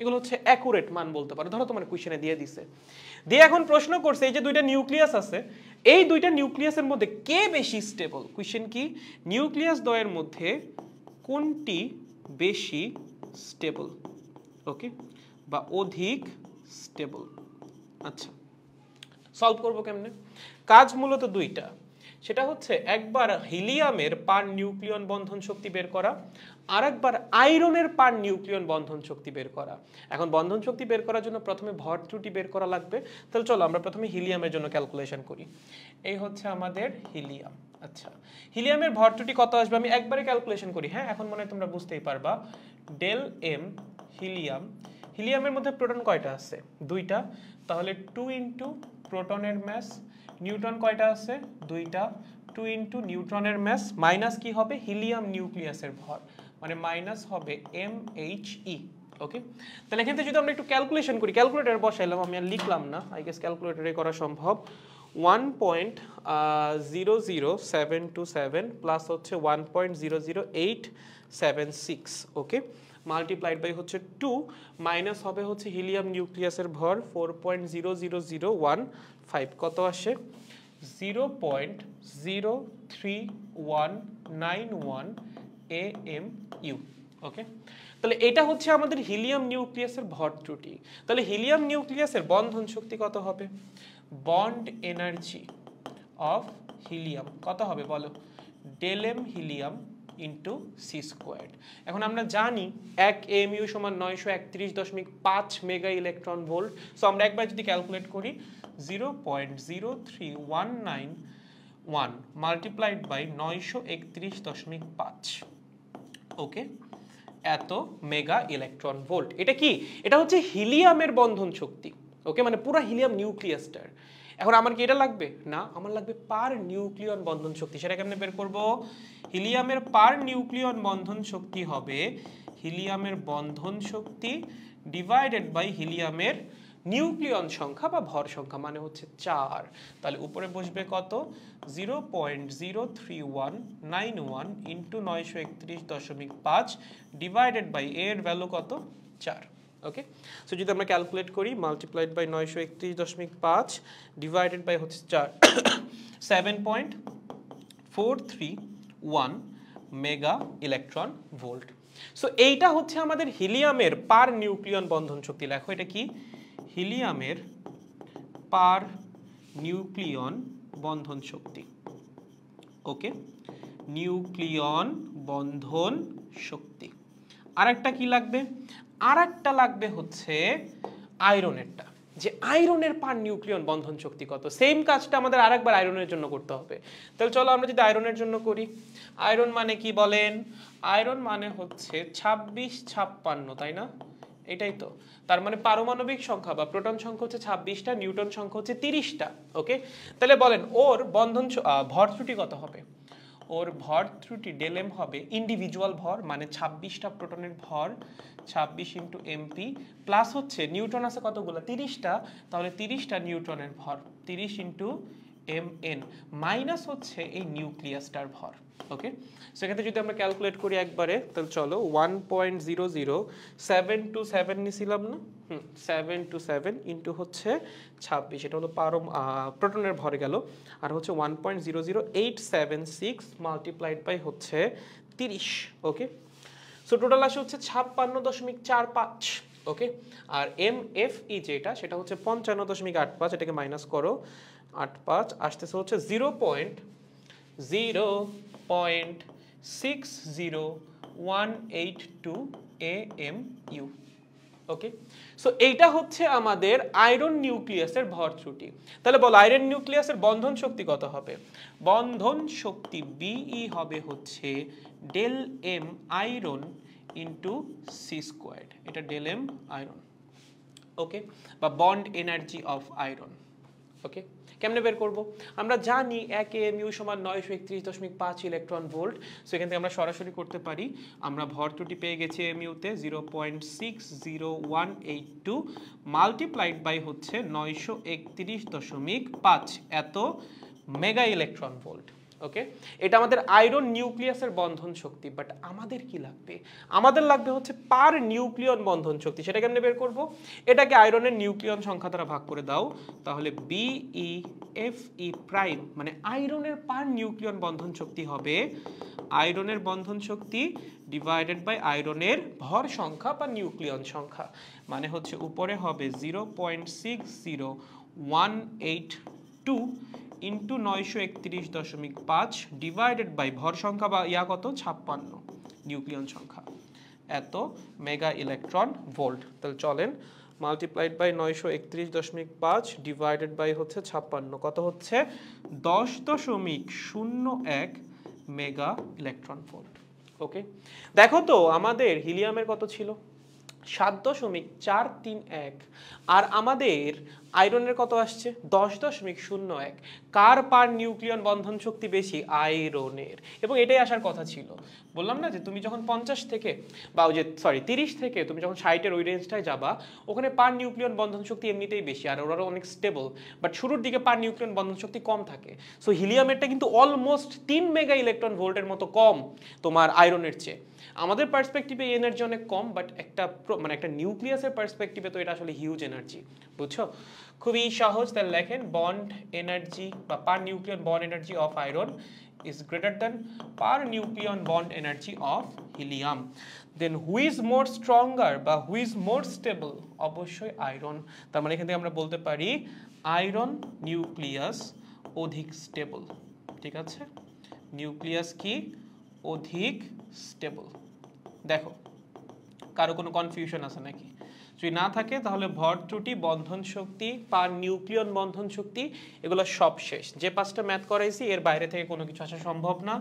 এগুলো হচ্ছে অ্যাকুরেট মান বলতে পারো। ধরো তোমার কোশ্চেনে দিয়ে দিছে, দিয়ে এখন প্রশ্ন করছে এই যে দুইটা নিউক্লিয়াস আছে, এই দুইটা নিউক্লিয়াসের মধ্যে কে বেশি স্টেবল। কোশ্চেন কি, নিউক্লিয়াস দ্বয়ের মধ্যে কোনটি বেশি স্টেবল, ওকে, বা অধিক স্টেবল। আচ্ছা, সলভ করব কেমনে? কাজ মূলত দুইটা, সেটা হচ্ছে একবার হিলিয়ামের পার নিউক্লিয়ন বন্ধন শক্তি বের করা, আর একবার আয়রনের পার নিউক্লিয়ন বন্ধন শক্তি বের করা। এখন বন্ধন শক্তি বের করার জন্য প্রথমে ভর ত্রুটি বের করা লাগবে। তাহলে চলো আমরা প্রথমে হিলিয়ামের জন্য ক্যালকুলেশন করি। এই হচ্ছে আমাদের হিলিয়াম। আচ্ছা, হিলিয়ামের ভর ত্রুটি কত আসবে আমি একবারে ক্যালকুলেশন করি। হ্যাঁ, এখন মনে হয় তোমরা বুঝতেই পারবা। ডেল এম হিলিয়াম, হিলিয়ামের মধ্যে প্রোটন কয়টা আছে? দুইটা, তাহলে 2 ইন্টু প্রোটনের ম্যাস, নিউট্রন কয়টা আছে? দুইটা, 2 ইন্টু নিউট্রনের ম্যাস মাইনাস কি হবে? হিলিয়াম নিউক্লিয়াসের ভর, মানে মাইনাস হবে MHE। ওকে, তাহলে এখান থেকে যদি আমরা একটু ক্যালকুলেশন করি, ক্যালকুলেটর বসাইলাম, আমি আর লিখলাম না, আই গেস ক্যালকুলেটরে করা সম্ভব। 1.00727 প্লাস হচ্ছে 1.00876, ওকে, মাল্টিপ্লাইড বাই হচ্ছে 2 মাইনাস হবে হচ্ছে হিলিয়াম নিউক্লিয়াসের ভর 4.00015, কত আসে? 0.03191 AMU। ওকে, তাহলে এটা হচ্ছে আমাদের হিলিয়াম নিউক্লিয়াসের ভর ত্রুটি। তাহলে হিলিয়াম নিউক্লিয়াসের বন্ধন শক্তি কত হবে? বন্ড এনার্জি অফ হিলিয়াম কত হবে বলো? Del m helium into c squared. এখন আমরা জানি 1 AMU সমান 931.5 মেগা ইলেকট্রন ভোল্ট। সো আমরা একবার যদি ক্যালকুলেট করি 0.03191 মাল্টিপ্লাইড বাই 931.5, ওকে, এত মেগা ইলেকট্রন ভোল্ট। এটা কি? এটা হচ্ছে হিলিয়ামের বন্ধন শক্তি, ওকে, মানে পুরো হিলিয়াম নিউক্লিয়াসটার। এখন আমার কি এটা লাগবে? না, আমার লাগবে পার নিউক্লিয়ন বন্ধন শক্তি। সেটা কেমনে বের করব? হিলিয়ামের পার নিউক্লিয়ন বন্ধন শক্তি হবে হিলিয়ামের বন্ধন শক্তি ডিভাইডেড বাই হিলিয়ামের নিউক্লিয়ন সংখ্যা বা ভর সংখ্যা, মানে হচ্ছে 4। তাহলে উপরে বসবে কত? 0.03191 ইন্টু 931.5 ডিভাইডেড বাই এর ভ্যালু কত? 4। ওকে, সো যদি আমরা ক্যালকুলেট করি, মাল্টিপ্লাইড বাই 931.5 ডিভাইডেড বাই হচ্ছে 4, 7.431 মেগা ইলেকট্রন ভোল্ট। সো এইটা হচ্ছে আমাদের হিলিয়ামের পার নিউক্লিয়ন বন্ধন শক্তি। লেখো এটা কি? হিলিয়ামের পার নিউক্লিয়ন বন্ধন শক্তি, ওকে, নিউক্লিয়ন বন্ধন শক্তি। আরেকটা কি লাগবে? আরেকটা লাগবে হচ্ছে আয়রনেরটা, যে আয়রনের পার নিউক্লিয়ন বন্ধন শক্তি কত। সেম কাজটা আমাদের আরেকবার আয়রনের জন্য করতে হবে। তাহলে চলো আমরা যদি আয়রনের জন্য করি, আয়রন মানে কি বলেন? আয়রন মানে হচ্ছে 2656, তাই না? এটাই তো, তার মানে পারমাণবিক সংখ্যা বা প্রোটন সংখ্যা হচ্ছে 26টা, নিউট্রন সংখ্যা হচ্ছে 30টা। ওকে, তাহলে বলেন ওর বন্ধন ভর ত্রুটি কত হবে? ওর ভর ত্রুটি ডেল এম হবে ইন্ডিভিজুয়াল ভর, মানে 26টা প্রোটনের ভর 26 ইন্টু এমপি, প্লাস হচ্ছে নিউট্রন আছে কতগুলো? 30টা, তাহলে 30টা নিউট্রনের ভর 30 ইন্টু mn মাইনাস হচ্ছে এই নিউক্লিয়াসটার ভর। ওকে, সেক্ষেত্রে যদি আমরা ক্যালকুলেট করি একবারে, তাহলে চলো 1.00727 নিছিলাম না? 727 ইন্টু হচ্ছে 26, এটা হলো প্রোটনের ভরে গেল, আর হচ্ছে 1.00876 মাল্টিপ্লাইড বাই হচ্ছে 30। ওকে, সো টোটাল আসে হচ্ছে 56.45। ওকে, আর MFE যেটা, সেটা হচ্ছে 55.85, এটাকে মাইনাস করো, 85 আসতেছে হচ্ছে 0.60182 AMU। ওকে, সো এইটা হচ্ছে আমাদের আয়রন নিউক্লিয়াসের ভর ত্রুটি। তাহলে বল আয়রন নিউক্লিয়াসের বন্ধন শক্তি কত হবে? বন্ধন শক্তি BE হবে হচ্ছে del m iron into c squared, এটা ডেল এম আয়রন, ওকে, বা bond energy of iron. Okay, কেমনে বের করব? আমরা জানি 1 AMU সমান 931.5 ইলেকট্রন ভোল্ট। সো এখান থেকে আমরা সরাসরি করতে পারি। আমরা ভর ত্রুটি পেয়ে গেছি এমইউতে 0.60182 মাল্টিপ্লাইড বাই হচ্ছে 931.5 এত মেগা ইলেকট্রন ভোল্ট। ওকে, এটা আমাদের আয়রন নিউক্লিয়াসের বন্ধন শক্তি। বাট আমাদের কি লাগবে? আমাদের লাগবে হচ্ছে পার নিউক্লিয়ন বন্ধন শক্তি। সেটা কেমনে বের করব? এটাকে আয়রনের নিউক্লিয়ন সংখ্যা দ্বারা ভাগ করে দাও, তাহলে BeFe প্রাইম মানে আয়রনের পার নিউক্লিয়ন বন্ধন শক্তি হবে আয়রনের বন্ধন শক্তি ডিভাইডেড বাই আয়রনের ভর সংখ্যা বা নিউক্লিয়ন সংখ্যা। মানে হচ্ছে উপরে হবে 0.60182 ইন্টু 931.5 ডিভাইডেড বাই ভর সংখ্যা বা ইয়া কত 56 নিউক্লিয়ন সংখ্যা এত মেগা ইলেকট্রন ভোল্ট। তাহলে চলেন মাল্টিপ্লাইড বাই 931.5 ডিভাইডেড বাই হচ্ছে 56 কত হচ্ছে 10.01 মেগা ইলেকট্রন ভোল্ট। ওকে, দেখো তো আমাদের হিলিয়ামের কত ছিল 7.431 আর আমাদের আয়রনের কত আসছে 10.01। কার পার নিউক্লিয়ন বন্ধন শক্তি বেশি? আয়রনের। এবং এটাই আসার কথা ছিল। বললাম না যে তুমি যখন 50 থেকে বা ওই যে 30 থেকে তুমি যখন 60 এর ওই রেঞ্জটায় যাবা, ওখানে পার নিউক্লিয়ন বন্ধন শক্তি এমনিতেই বেশি আর ওরা অনেক স্টেবল। বাট শুরুর দিকে পার নিউক্লিয়ন বন্ধন শক্তি কম থাকে। সো হিলিয়ামেরটা কিন্তু অলমোস্ট 3 মেগা ইলেকট্রন ভোল্টের মতো কম তোমার আয়রনের চেয়ে। আমাদের পার্সপেক্টিভে এনার্জি অনেক কম, বাট একটা মানে একটা নিউক্লিয়াসের পার্সপেক্টিভে তো এটা আসলে হিউজ এনার্জি, বুঝছো? খুবই সহজ। তাহলে লেখেন বন্ড এনার্জি বা per nucleon bond energy of iron is greater than per nucleon bond energy of helium. Then who is more stronger বা who is more stable? অবশ্যই আয়রন। তার মানে এখান থেকে আমরা বলতে পারি আয়রন নিউক্লিয়াস অধিক স্টেবল। ঠিক আছে, নিউক্লিয়াস কি অধিক স্টেবল। দেখো কারো কোনো কনফিউশন আছে নাকি? যদি না থাকে তাহলে ভর ত্রুটি, বন্ধন শক্তি, পার নিউক্লিয়ন বন্ধন শক্তি, এগুলো সব শেষ। যে 5টা ম্যাথ করাইছি এর বাইরে থেকে কোনো কিছু আসা সম্ভব না।